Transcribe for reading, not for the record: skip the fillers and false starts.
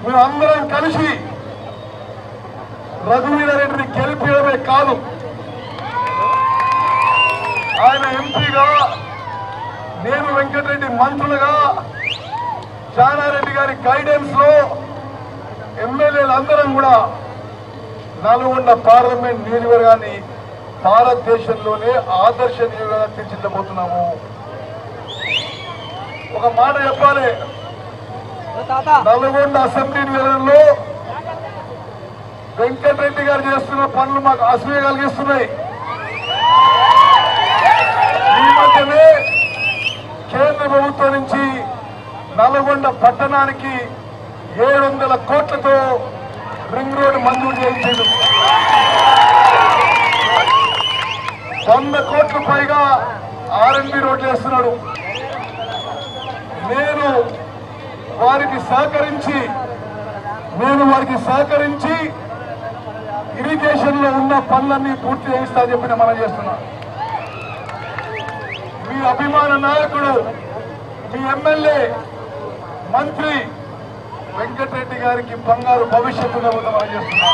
మేమందరం కలిసి రఘువీరారెడ్డిని గెలిపించడమే కాదు, ఆయన ఎంపీగా, నేను వెంకటరెడ్డి మంత్రులుగా, జానారెడ్డి గారి గైడెన్స్ లో ఎమ్మెల్యేలందరం కూడా నల్గొండ పార్లమెంట్ నియోజకవర్గాన్ని భారతదేశంలోనే ఆదర్శ నియోజకవర్గంగా తీర్చిదిద్దబోతున్నాము. ఒక మాట చెప్పాలి, నల్గొండ అసెంబ్లీ నియోజకవర్గంలో వెంకటరెడ్డి గారు చేస్తున్న పనులు మాకు అసూయ కలిగిస్తున్నాయి. ఈ మధ్యనే కేంద్ర ప్రభుత్వం నుంచి నల్గొండ పట్టణానికి 700 కోట్లతో రింగ్ రోడ్ మంజూరు చేయించాడు. 100 కోట్ల పైగా R&B రోడ్లు వేస్తున్నాడు. నేను వారికి సహకరించి ఇరిగేషన్ లో ఉన్న పనులన్నీ పూర్తి చేయిస్తా చెప్పిన మనం చేస్తున్నా. మీ అభిమాన నాయకుడు, మీ ఎమ్మెల్యే, మంత్రి వెంకటరెడ్డి గారికి బంగారు భవిష్యత్తు మనం చేస్తున్నా.